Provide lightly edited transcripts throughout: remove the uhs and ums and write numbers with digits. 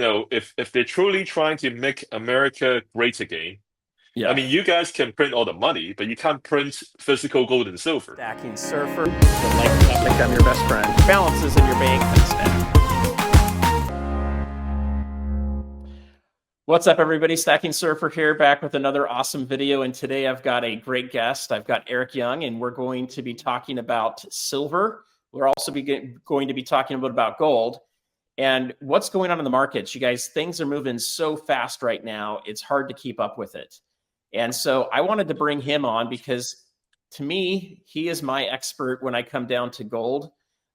if they're truly trying to make America great again, I Yeah. mean, you guys can print all the money, but you can't print physical gold and silver. Stacking surfer. The length not become your best friend. Balances in your bank and stack. What's up, everybody? Stacking Surfer here, back with another awesome video. And today I've got a great guest. I've got Eric Yeung, and we're going to be talking about silver. We're also going to be talking a bit about gold and what's going on in the markets. You guys, things are moving so fast right now, it's hard to keep up with it. And so I wanted to bring him on because to me, he is my expert when I come down to gold.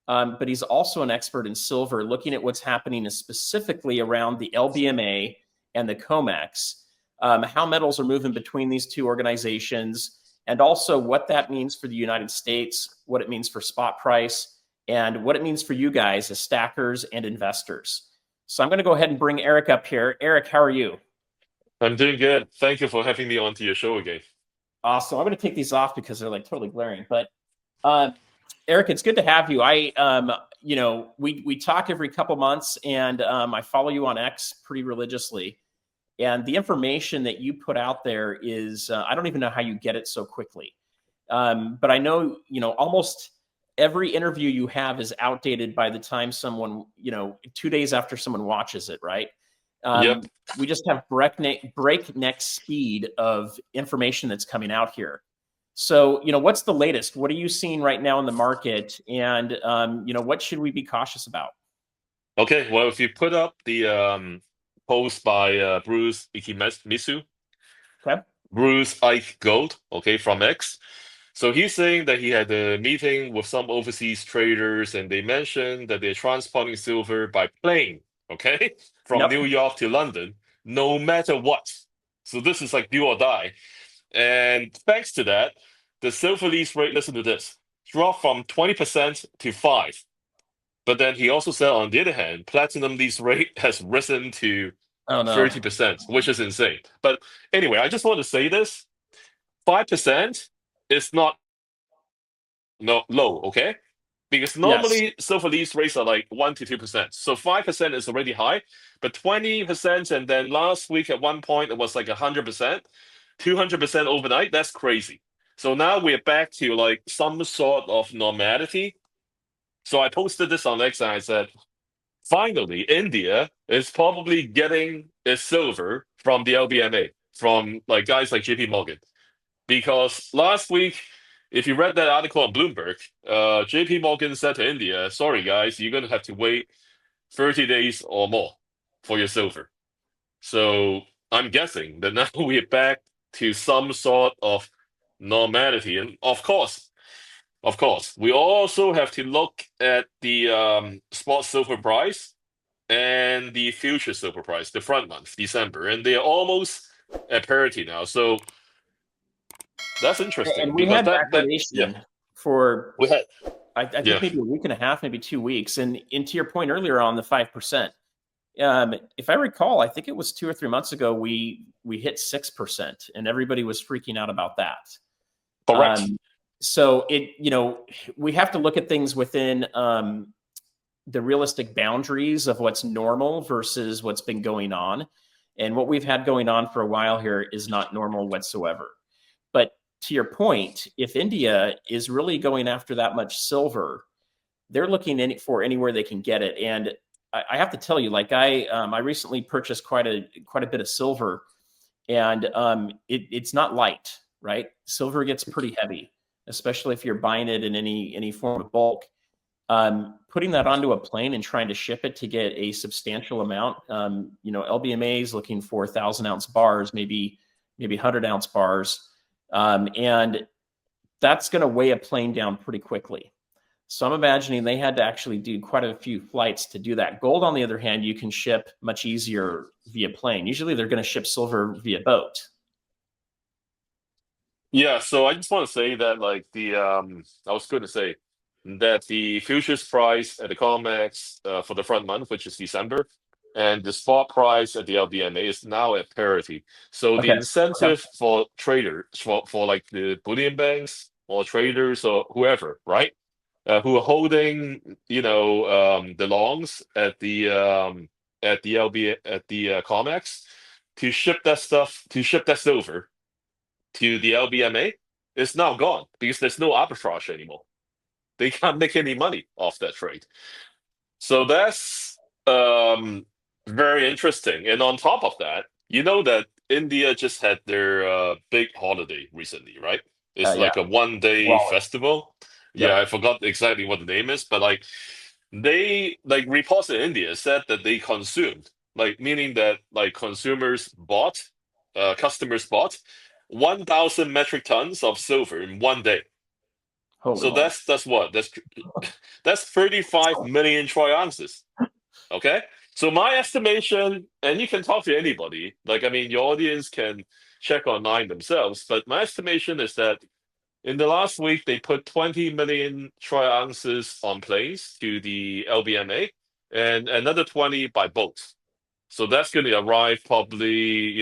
But he's also an expert in silver, looking at what's happening specifically around the LBMA and the COMEX, how metals are moving between these two organizations, and also what that means for the United States, what it means for spot price, and what it means for you guys as stackers and investors. So I'm going to go ahead and bring Eric up here. Eric, how are you? I'm doing good. Thank you for having me onto your show again. Awesome. I'm going to take these off because they're like totally glaring. But Eric, it's good to have you. We talk every couple months, and I follow you on X pretty religiously. And the information that you put out there is, I don't even know how you get it so quickly. But I know, almost every interview you have is outdated by the time someone, 2 days after someone watches it, right? Yep. We just have breakneck speed of information that's coming out here. So, what's the latest? What are you seeing right now in the market? And, what should we be cautious about? Okay. Well, if you put up the post by Bruce Ikimitsu, Okay. Bruce Ike Gold, okay, from X. So he's saying that he had a meeting with some overseas traders, and they mentioned that they're transporting silver by plane, okay, from Yep. New York to London, no matter what. So this is like do or die. And thanks to that, the silver lease rate, listen to this, dropped from 20% to 5. But then he also said, on the other hand, platinum lease rate has risen to Oh, no. 30%, which is insane. But anyway, I just want to say this 5% is not no low, okay? Because Yes. normally silver lease rates are like 1 to 2%. So 5% is already high, but 20%, and then last week at one point it was like 100%, 200% overnight. That's crazy. So now we're back to like some sort of normality. So I posted this on X and I said, finally, India is probably getting its silver from the LBMA, from like guys like JP Morgan. Because last week, if you read that article on Bloomberg, JP Morgan said to India, sorry guys, you're going to have to wait 30 days or more for your silver. So I'm guessing that now we're back to some sort of normality. And of course, we also have to look at the spot silver price and the future silver price, the front month, December, and they're almost at parity now. So that's interesting And we because had that yeah, backwardation for, we had I think yeah. maybe a week and a half, maybe 2 weeks. And to your point earlier on the 5%, if I recall, I think it was 2 or 3 months ago, we hit 6% and everybody was freaking out about that. Correct. Um, so we have to look at things within the realistic boundaries of what's normal versus what's been going on. And what we've had going on for a while here is not normal whatsoever. But to your point, if India is really going after that much silver, they're looking in for anywhere they can get it. And I have to tell you, like I recently purchased quite a bit of silver, and it's not light, right? Silver gets pretty heavy, especially if you're buying it in any form of bulk. Putting that onto a plane and trying to ship it to get a substantial amount, LBMA is looking for 1,000 ounce bars, maybe 100 ounce bars, and that's going to weigh a plane down pretty quickly. So I'm imagining they had to actually do quite a few flights to do that. Gold, on the other hand, you can ship much easier via plane. Usually they're going to ship silver via boat. Yeah, so I just want to say that like the I was going to say that the futures price at the COMEX for the front month, which is December, and the spot price at the LBMA is now at parity. So the Okay. Okay. incentive for traders, for like the bullion banks or traders or whoever, right? Who are holding, the longs at the at the COMEX to ship that silver to the LBMA is now gone because there's no arbitrage anymore. They can't make any money off that trade. So that's very interesting. And on top of that, you know that India just had their big holiday recently, right? It's Yeah. like a 1 day Wallet. festival. Yeah, Yep. I forgot exactly what the name is, but like they like reports in India said that they consumed, like meaning that like customers bought 1,000 metric tons of silver in 1 day. Holy So moly. that's what? That's 35 million troy ounces. Okay. So my estimation, and you can talk to anybody, like I mean your audience can check online themselves, but my estimation is that in the last week they put 20 million troy ounces on planes to the LBMA and another 20 by boat. So that's going to arrive probably,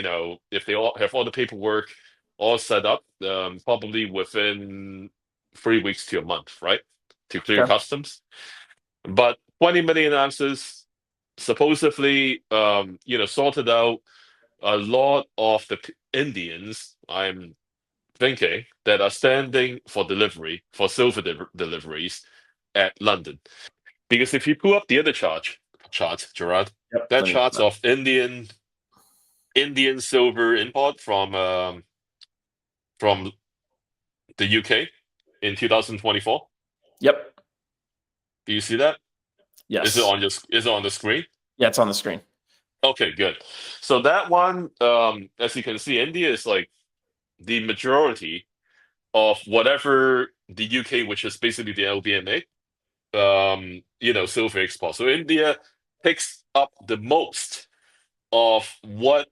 if they all have all the paperwork all set up, probably within 3 weeks to a month, right? To clear Okay. customs. But 20 million ounces supposedly, sorted out a lot of the Indians, I'm thinking, that are standing for delivery, for silver deliveries at London. Because if you pull up the other chart, Gerard, Yep. that Let me. chart's of Indian silver import from the UK in 2024. Yep. Do you see that? Yes. Is it on the screen? Yeah, it's on the screen. Okay, good. So that one, as you can see, India is like the majority of whatever the UK, which is basically the LBMA, silver export. So India picks up the most of what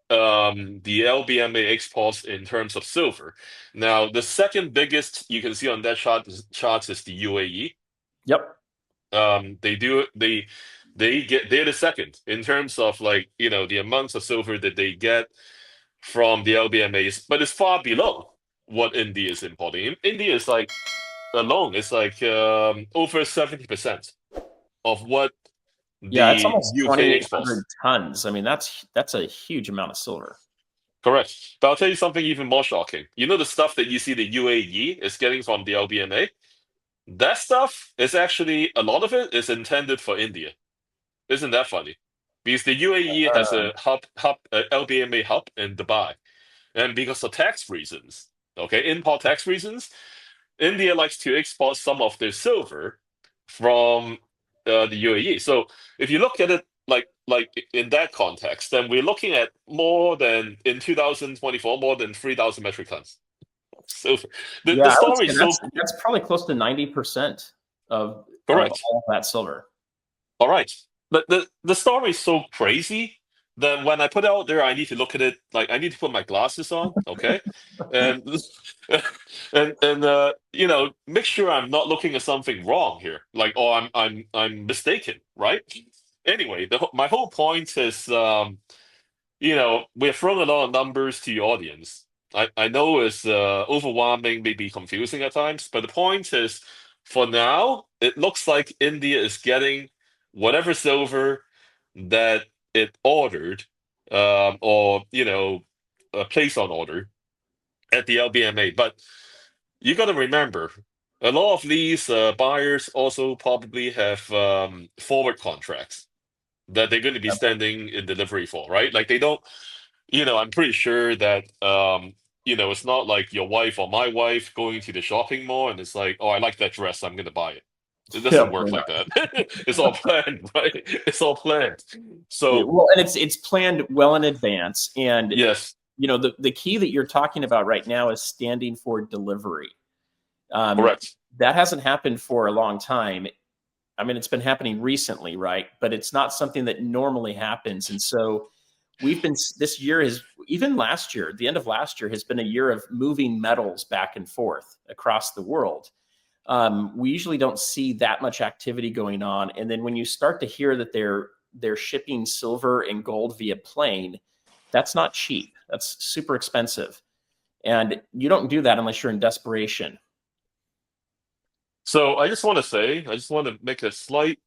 the LBMA exports in terms of silver. Now, the second biggest you can see on that chart is the UAE. Yep. They're the second in terms of like the amounts of silver that they get from the LBMAs, but it's far below what India is importing. India is like alone, it's like over 70% of what Yeah, it's the almost UK exports. 2,800 tons. I mean, that's a huge amount of silver. Correct. But I'll tell you something even more shocking. You know the stuff that you see the UAE is getting from the LBMA? That stuff is actually, a lot of it is intended for India. Isn't that funny? Because the UAE has Uh, a LBMA hub in Dubai. And because of tax reasons, okay, import tax reasons, India likes to export some of their silver from the UAE. So if you look at it like in that context, then we're looking at more than in 2024, more than 3,000 metric tons of silver. The yeah, I would story say is that's probably close to 90% of correct. all that silver. All right. But the story is so crazy that when I put it out there, I need to look at it like I need to put my glasses on, okay? And and make sure I'm not looking at something wrong here. Like, oh, I'm mistaken, right? Anyway, my whole point is we're throwing a lot of numbers to your audience. I know it's overwhelming, maybe confusing at times, but the point is, for now, it looks like India is getting whatever silver that it ordered, or placed on order at the LBMA. But you got to remember, a lot of these buyers also probably have forward contracts that they're going to be standing in delivery for, right? Like they don't, I'm pretty sure that it's not like your wife or my wife going to the shopping mall and it's like, oh, I like that dress, I'm gonna buy it. It Yeah, doesn't work like that. It's all planned, right? It's all planned. yeah, So well, and it's planned well in advance. And yes, the key that you're talking about right now is standing for delivery. Um, correct. that hasn't happened for a long time. I mean, it's been happening recently, right? But it's not something that normally happens. And so this year is, even last year, the end of last year has been a year of moving metals back and forth across the world. We usually don't see that much activity going on. And then when you start to hear that they're shipping silver and gold via plane, that's not cheap. That's super expensive. And you don't do that unless you're in desperation. So I just want to make a slight,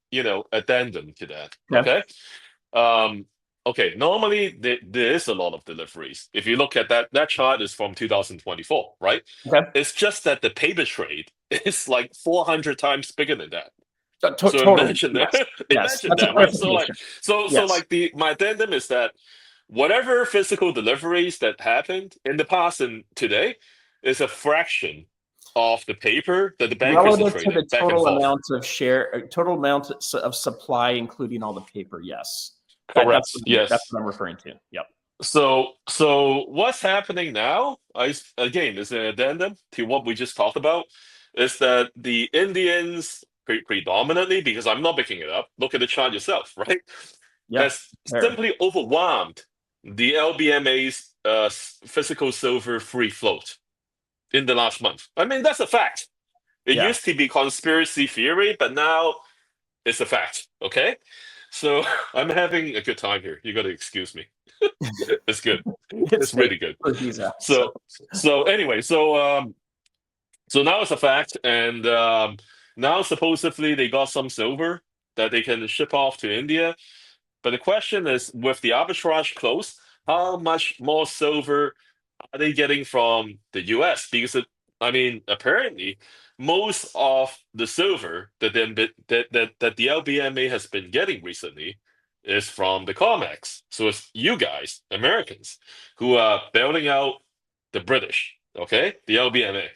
addendum to that. Okay. Okay. Um, okay, normally there is a lot of deliveries. If you look at that chart is from 2024, right? Okay. It's just that the paper trade is like 400 times bigger than that. So Totally. imagine that. Yes. Yes. Imagine That's a that, right? So like clarification. so Yes. like the my addendum is that whatever physical deliveries that happened in the past and today is a fraction of the paper that the bankers are Relative to trading the back and total forth. amount of total amount of supply, including all the paper. Yes. Correct. That's Yes. what I'm referring to. Yep. So what's happening now? Again, is an addendum to what we just talked about. Is that the Indians predominantly, because I'm not picking it up. Look at the chart yourself, right? Yeah. Has Fair. simply overwhelmed the LBMA's physical silver free float in the last month. I mean, that's a fact. It Yeah. used to be conspiracy theory, but now it's a fact. Okay, so I'm having a good time here. You got to excuse me. It's good. It's It's really good. for Visa. So So so anyway, so now it's a fact, and now supposedly they got some silver that they can ship off to India. But the question is, with the arbitrage closed, how much more silver are they getting from the US? Because I mean, apparently, most of the silver that the LBMA has been getting recently is from the COMEX. So it's you guys, Americans, who are bailing out the British, okay, the LBMA.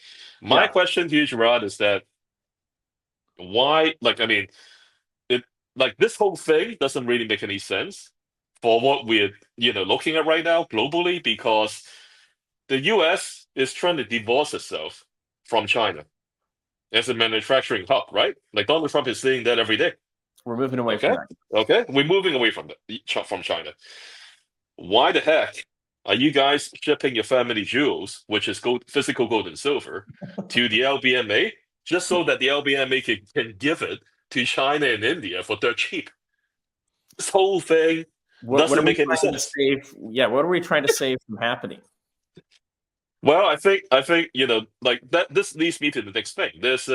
My yeah, question to you, Gerard, is that why? Like, I mean, it like this whole thing doesn't really make any sense for what we're looking at right now globally because the US is trying to divorce itself from China as a manufacturing hub, right? Like Donald Trump is saying that every day. we're moving away from Okay, that. okay, we're moving away from China. Why the heck are you guys shipping your family jewels, which is gold, physical gold and silver, to the LBMA just so that the LBMA can give it to China and India for dirt cheap? This whole thing What are doesn't we make any trying to sense. save? Yeah, what are we trying to save from happening? Well, I think like that. This leads me to the next thing. There's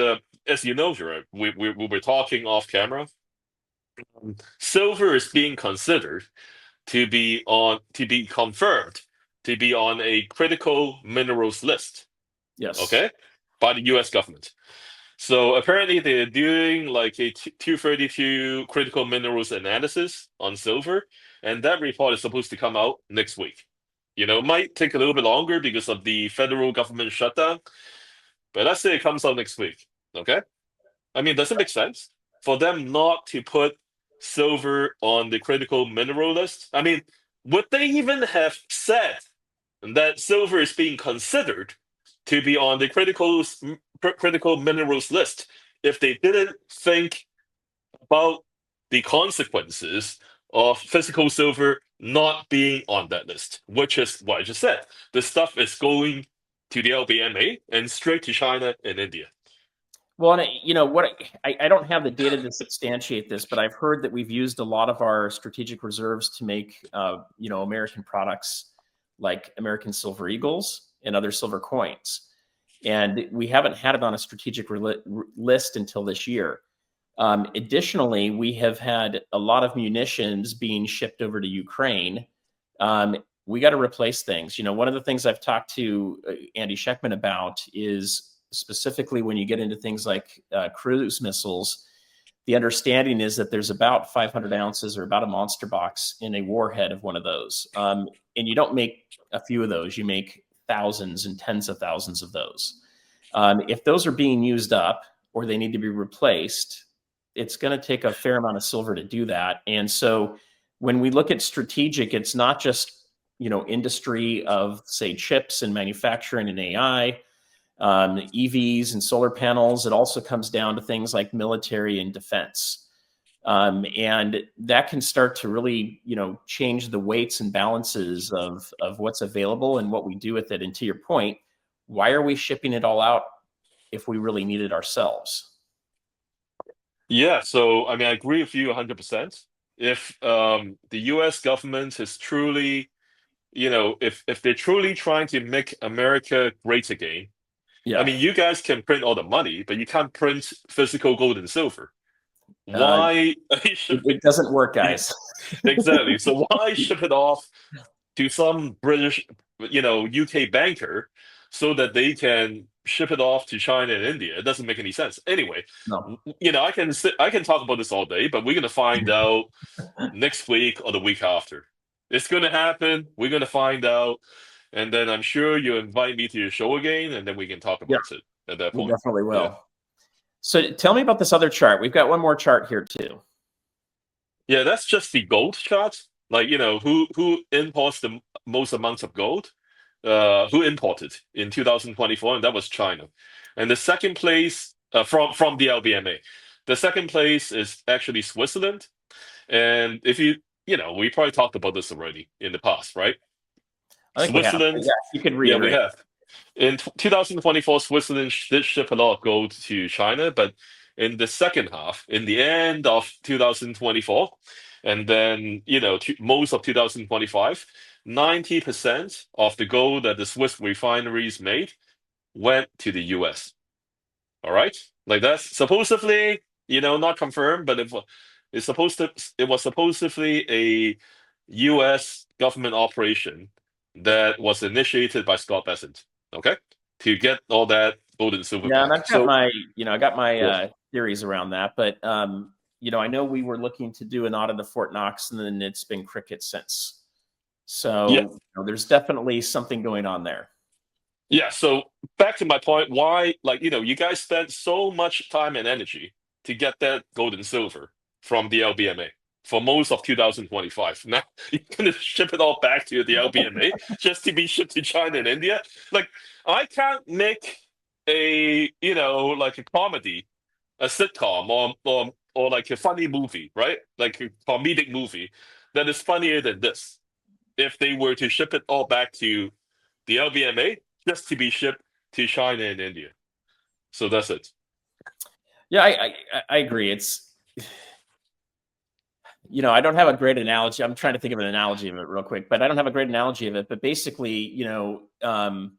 as you know, Gerard, we were talking off camera. Silver is being considered to be confirmed to be on a critical minerals list. Yes. Okay, by the U.S. government. So apparently they're doing like a 232 critical minerals analysis on silver, and that report is supposed to come out next week. It might take a little bit longer because of the federal government shutdown, but let's say it comes out next week. Okay? I mean, does it make sense for them not to put silver on the critical mineral list? I mean, would they even have said that silver is being considered to be on the critical minerals list if they didn't think about the consequences of physical silver not being on that list, which is what I just said. The stuff is going to the LBMA and straight to China and India. Well, and I don't have the data to substantiate this, but I've heard that we've used a lot of our strategic reserves to make, American products like American silver eagles and other silver coins. And we haven't had it on a strategic list until this year. Additionally, we have had a lot of munitions being shipped over to Ukraine. We got to replace things. One of the things I've talked to Andy Schectman about is specifically when you get into things like cruise missiles, the understanding is that there's about 500 ounces or about a monster box in a warhead of one of those. And you don't make a few of those, you make thousands and tens of thousands of those. If those are being used up or they need to be replaced, it's going to take a fair amount of silver to do that. And so when we look at strategic, it's not just industry of say chips and manufacturing and AI, EVs and solar panels. It also comes down to things like military and defense. And that can start to really, change the weights and balances of what's available and what we do with it. And to your point, why are we shipping it all out if we really need it ourselves? Yeah, so I mean, I agree with you 100%. If the US government is truly, if they're truly trying to make America great again, I Yeah. mean, you guys can print all the money, but you can't print physical gold and silver. Uh, Why it doesn't work, guys. exactly? So why ship it off to some British, UK banker so that they can ship it off to China and India? It doesn't make any sense. Anyway, No. I can talk about this all day, but we're gonna find out next week or the week after. It's gonna happen. We're gonna find out, and then I'm sure you invite me to your show again, and then we can talk Yeah, about it at that we point. definitely Yeah. will. So tell me about this other chart. We've got one more chart here too. Yeah, that's just the gold chart. Like, who imports the most amounts of gold? Who imported in 2024, and that was China. And the second place from the LBMA. The second place is actually Switzerland. And if we probably talked about this already in the past, right? I think we have. Switzerland, Yeah, you could yeah, we reiterate. have. In 2024, Switzerland did ship a lot of gold to China, but in the second half, in the end of 2024, and then, most of 2025, 90% of the gold that the Swiss refineries made went to the US. All right? Like that's supposedly, not confirmed, but it was supposedly a US government operation that was initiated by Scott Bessent, okay? To get all that gold and silver Yeah, and back. I've got So, my, I got my yeah. theories around that, but I know we were looking to do an audit of Fort Knox, and then it's been cricket since. Yeah. So there's definitely something going on there. Yeah, so back to my point, why, you guys spent so much time and energy to get that gold and silver from the LBMA for most of 2025. Now you're gonna ship it all back to the LBMA just to be shipped to China and India. Like, I can't make like a comedy, a sitcom, or like a funny movie, right? Like a comedic movie that is funnier than this if they were to ship it all back to the LBMA just to be shipped to China and India. So that's it. Yeah, I agree. It's I don't have a great analogy. I'm trying to think of an analogy of it real quick, but I don't have a great analogy of it. But basically, to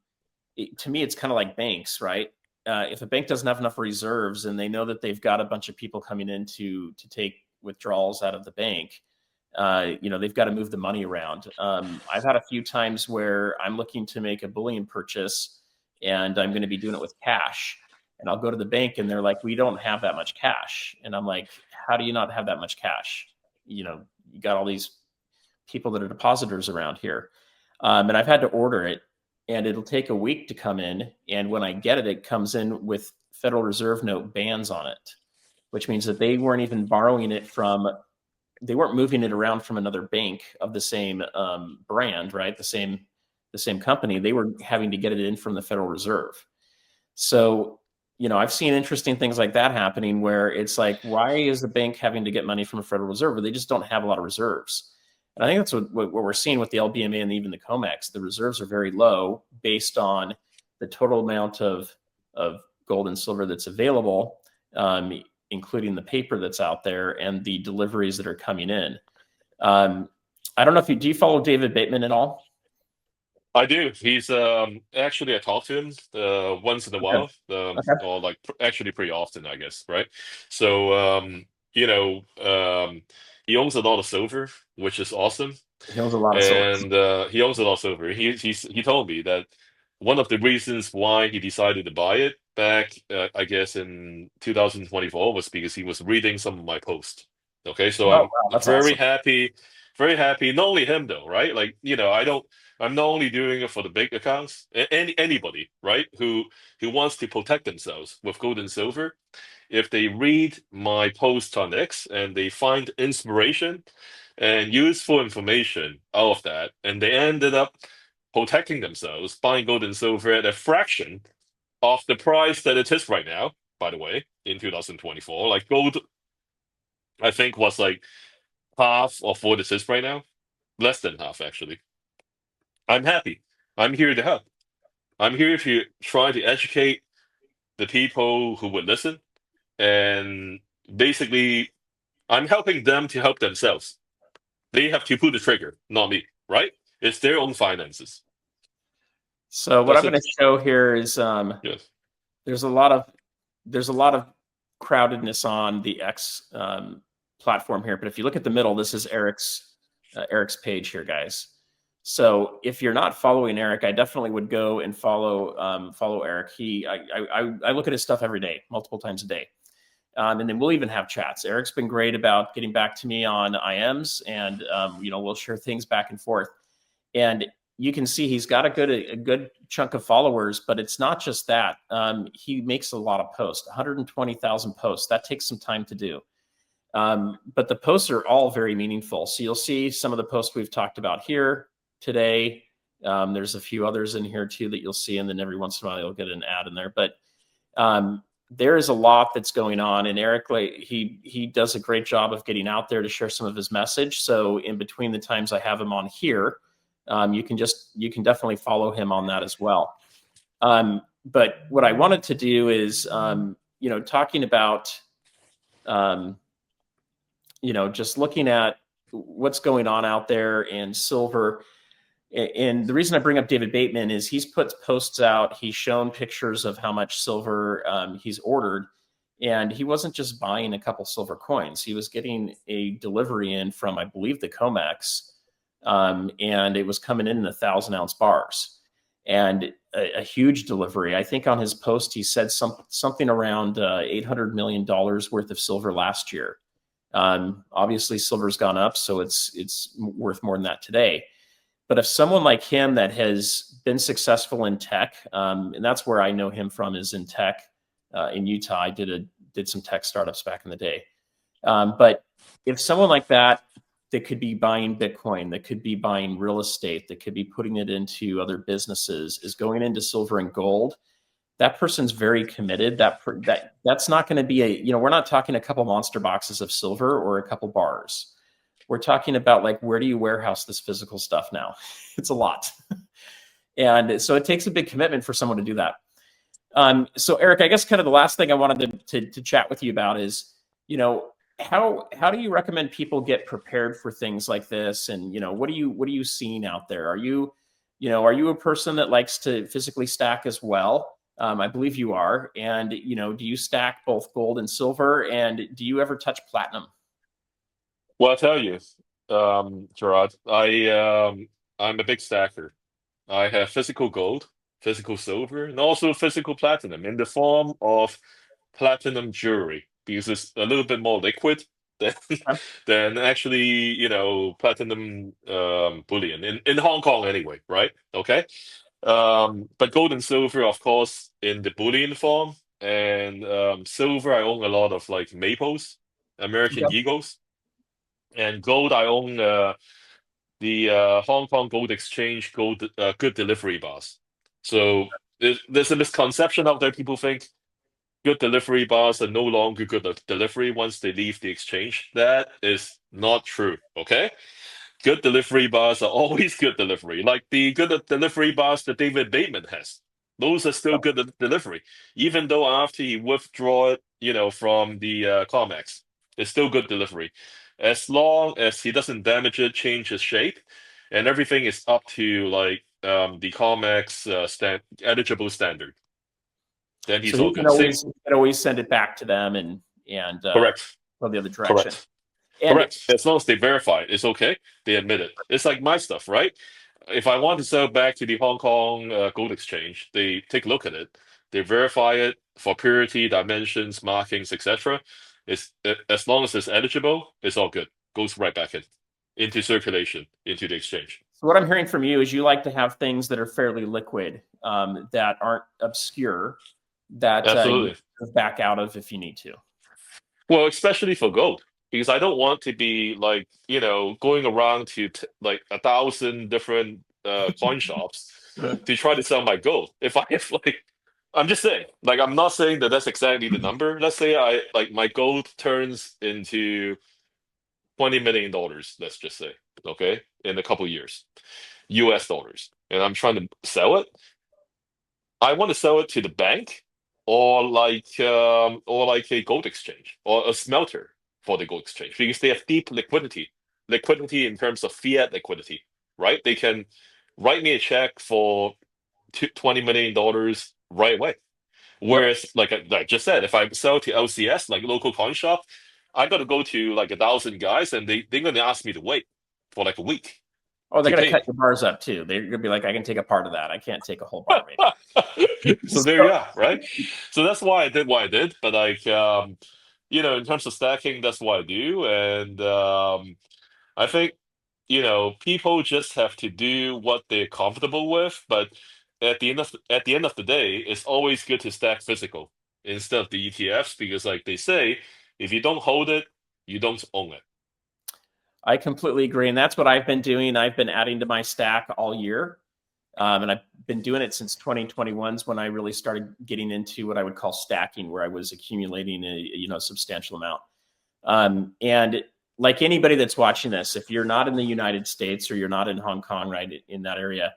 me, it's kind of like banks, right? If a bank doesn't have enough reserves and they know that they've got a bunch of people coming in to take withdrawals out of the bank, they've got to move the money around. I've had a few times where I'm looking to make a bullion purchase and I'm going to be doing it with cash. And I'll go to the bank and they're like, we don't have that much cash. And I'm like, how do you not have that much cash? You got all these people that are depositors around here. And I've had to order it and it'll take a week to come in. And when I get it, it comes in with Federal Reserve note bans on it, which means that they weren't even borrowing it they weren't moving it around from another bank of the same brand, right? The same company. They were having to get it in from the Federal Reserve. So, I've seen interesting things like that happening where it's like, why is the bank having to get money from a Federal Reserve? Where they just don't have a lot of reserves. And I think that's what we're seeing with the LBMA and even the COMEX. The reserves are very low based on the total amount of gold and silver that's available, including the paper that's out there and the deliveries that are coming in. I don't know if do you follow David Bateman at all? I do. He's actually I talk to him once in a Okay. while, Okay. or like actually pretty often, I guess, right? So he owns a lot of silver, which is awesome, He owns a lot of silver. and he owns a lot of silver. He told me that one of the reasons why he decided to buy it back, I guess in 2024, was because he was reading some of my posts. Okay, so Oh, I'm wow, that's awesome. very happy. Not only him though, right? Like, I don't. I'm not only doing it for the big accounts. Anybody, right, who wants to protect themselves with gold and silver, if they read my post on X and they find inspiration and useful information out of that, and they ended up protecting themselves, buying gold and silver at a fraction of the price that it is right now, by the way, in 2024. Like gold, I think was like half of what it is right now. Less than half, actually. I'm happy. I'm here to help. I'm here to try to educate the people who would listen. And basically, I'm helping them to help themselves. They have to pull the trigger, not me, right? It's their own finances. So what I'm That's going it. to show here is Yes. there's a lot of crowdedness on the X platform here, but if you look at the middle, this is Eric's page here, guys. So if you're not following Eric, I definitely would go and follow Eric. I look at his stuff every day, multiple times a day. And then we'll even have chats. Eric's been great about getting back to me on IMs, and we'll share things back and forth. And you can see he's got a good chunk of followers, but it's not just that. He makes a lot of posts, 120,000 posts. That takes some time to do. But the posts are all very meaningful. So you'll see some of the posts we've talked about here today. There's a few others in here too that you'll see, and then every once in a while you'll get an ad in there. But there is a lot that's going on, and Eric, he does a great job of getting out there to share some of his message. So in between the times I have him on here, you can definitely follow him on that as well. But what I wanted to do is, talking about, just looking at what's going on out there and silver. And the reason I bring up David Bateman is he's put posts out. He's shown pictures of how much silver he's ordered. And he wasn't just buying a couple silver coins. He was getting a delivery in from, I believe, the COMEX. And it was coming in 1,000-ounce bars. And a huge delivery. I think on his post, he said something around $800 million worth of silver last year. Obviously, silver's gone up, so it's worth more than that today. But if someone like him that has been successful in tech, and that's where I know him from, is in tech in Utah. I did some tech startups back in the day. But if someone like that could be buying Bitcoin, that could be buying real estate, that could be putting it into other businesses, is going into silver and gold, that person's very committed. That's not going to be we're not talking a couple monster boxes of silver or a couple bars. We're talking about, like, where do you warehouse this physical stuff now? It's a lot. And so it takes a big commitment for someone to do that. So Eric, I guess kind of the last thing I wanted to chat with you about is, how do you recommend people get prepared for things like this? And, what are you seeing out there? Are you a person that likes to physically stack as well? I believe you are. And, do you stack both gold and silver? And do you ever touch platinum? Well, I'll tell you, Gerard, I'm a big stacker. I have physical gold, physical silver, and also physical platinum in the form of platinum jewelry because it's a little bit more liquid than Okay. than actually, platinum bullion in Hong Kong anyway, right? Okay. But gold and silver, of course, in the bullion form, and silver, I own a lot of like maples, American Yep. Eagles, and gold, I own the Hong Kong Gold Exchange Gold Good Delivery Bars. So there's a misconception out there. People think good delivery bars are no longer good delivery once they leave the exchange. That is not true. Okay, good delivery bars are always good delivery. Like the good delivery bars that David Bateman has. Those are still good delivery, even though after he withdraw it, from the COMEX, it's still good delivery, as long as he doesn't damage it, change its shape, and everything is up to like the COMEX eligible standard. Then he's So all good. Same, he can always send it back to them and correct, go the other direction. correct. And Correct. As long as they verify it, it's okay. They admit it. It's like my stuff, right? If I want to sell back to the Hong Kong Gold Exchange, they take a look at it. They verify it for purity, dimensions, markings, etc. As long as it's eligible, it's all good. Goes right back into circulation, into the exchange. so what I'm hearing from you is you like to have things that are fairly liquid, that aren't obscure, that you Absolutely. can back out of if you need to. Well, especially for gold, because I don't want to be like, going around to like 1,000 different coin shops to try to sell my gold. If I have like, I'm just saying, like, I'm not saying that that's exactly the number. Let's say I like my gold turns into $20 million, let's just say, okay, in a couple years, US dollars, and I'm trying to sell it. I want to sell it to the bank or like a gold exchange or a smelter for the gold exchange because they have deep liquidity in terms of fiat liquidity, right? They can write me a check for $20 million right away. Whereas, like I just said, if I sell to LCS, like local coin shop, I got to go to like 1,000 guys, and they're going to ask me to wait for like a week Oh, they're to going to pay cut me. your bars up too. They're going to be like, I can take a part of that. I can't take a whole bar, maybe. So there So, you are, right? So that's why I did what I did. But like, in terms of stacking, that's what I do, and I think, people just have to do what they're comfortable with. But at the end of the day, it's always good to stack physical instead of the ETFs, because, like they say, if you don't hold it, you don't own it. I completely agree. And that's what I've been doing. I've been adding to my stack all year. And I've been doing it since 2021 is when I really started getting into what I would call stacking, where I was accumulating a substantial amount. And like anybody that's watching this, if you're not in the United States or you're not in Hong Kong, right, in that area,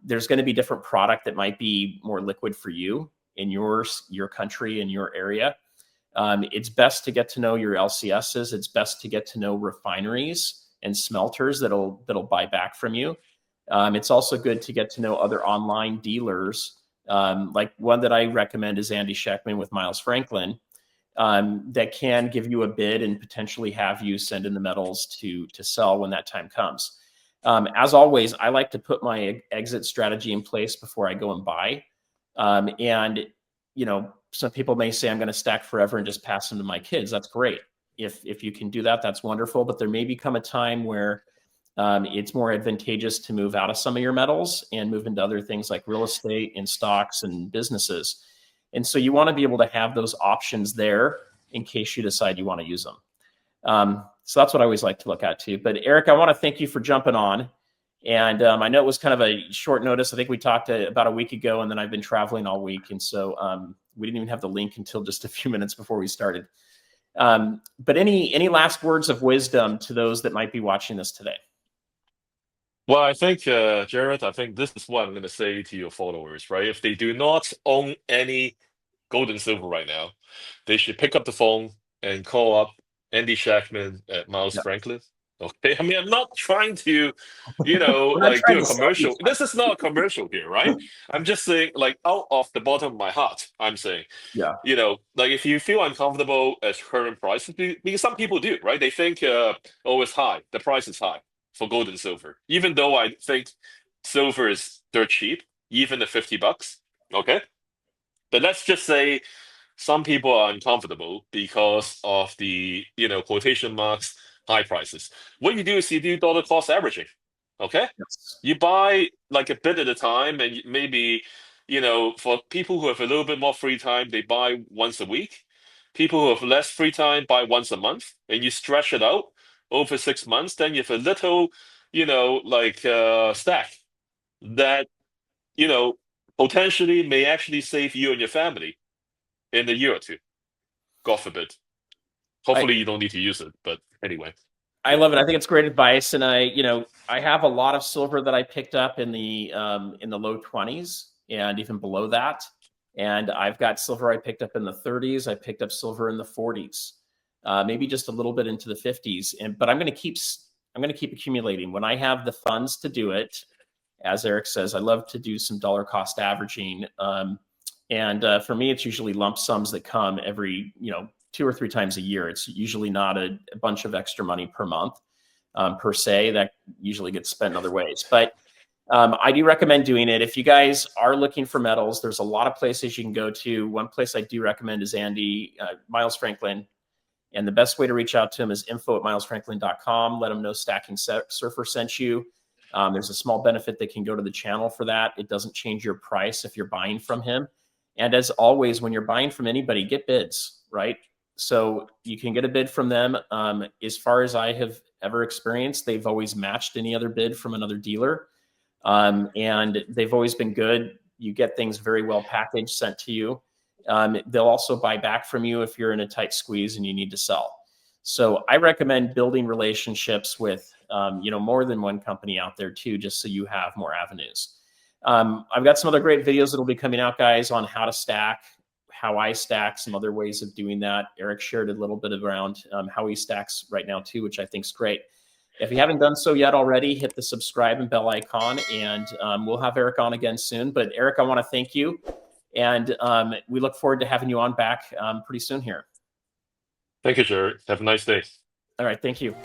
there's going to be different product that might be more liquid for you in your country, in your area. It's best to get to know your LCSs. It's best to get to know refineries and smelters that'll buy back from you. It's also good to get to know other online dealers. Like one that I recommend is Andy Schectman with Miles Franklin, that can give you a bid and potentially have you send in the metals to sell when that time comes. As always, I like to put my exit strategy in place before I go and buy. And some people may say I'm going to stack forever and just pass them to my kids. That's great. If you can do that, that's wonderful. But there may become a time where it's more advantageous to move out of some of your metals and move into other things like real estate and stocks and businesses. And so you want to be able to have those options there in case you decide you want to use them. So that's what I always like to look at too. But Eric, I want to thank you for jumping on. And I know it was kind of a short notice. I think we talked about a week ago, and then I've been traveling all week. And so we didn't even have the link until just a few minutes before we started. But any last words of wisdom to those that might be watching this today? Well, I think, Jared, I think this is what I'm going to say to your followers, right? If they do not own any gold and silver right now, they should pick up the phone and call up Andy Schachman at Miles Yeah. Franklin. Okay. I mean, I'm not trying to, We're not like do trying a to sell you. commercial. This is not a commercial here, right? I'm just saying, like, out of the bottom of my heart, I'm saying, Yeah. like if you feel uncomfortable at current prices, because some people do, right? They think, oh, it's high. The price is high for gold and silver, even though I think silver is dirt cheap, even at $50. Okay. But let's just say some people are uncomfortable because of the, quotation marks, high prices. What you do is you do dollar cost averaging. Okay. Yes. You buy like a bit at a time, and maybe, for people who have a little bit more free time, they buy once a week. People who have less free time buy once a month, and you stretch it out over 6 months. Then you have a little, like stack that, you know, potentially may actually save you and your family in a year or two. God forbid. I, Hopefully you don't need to use it, but anyway. I Yeah. love it. I think it's great advice. And I have a lot of silver that I picked up in the low 20s and even below that. And I've got silver I picked up in the 30s. I picked up silver in the 40s, maybe just a little bit into the 50s. But I'm going to keep accumulating when I have the funds to do it. As Eric says, I love to do some dollar cost averaging. And for me, it's usually lump sums that come every, 2 or 3 times a year. It's usually not a bunch of extra money per month per se. That usually gets spent in other ways. But I do recommend doing it. If you guys are looking for metals, there's a lot of places you can go to. One place I do recommend is Miles Franklin. And the best way to reach out to him is info@milesfranklin.com. Let him know Stacking Surfer sent you. There's a small benefit that can go to the channel for that. It doesn't change your price if you're buying from him. And as always, when you're buying from anybody, get bids, right? So you can get a bid from them. As far as I have ever experienced, they've always matched any other bid from another dealer. And they've always been good. You get things very well packaged, sent to you. They'll also buy back from you if you're in a tight squeeze and you need to sell. So I recommend building relationships with, more than one company out there too, just so you have more avenues. I've got some other great videos that'll be coming out, guys, on how to stack, how I stack, some other ways of doing that. Eric shared a little bit around how he stacks right now too, which I think is great. If you haven't done so yet already, hit the subscribe and bell icon, and we'll have Eric on again soon. But Eric, I want to thank you. And we look forward to having you on back pretty soon here. Thank you, Jerry. Have a nice day. All right. Thank you.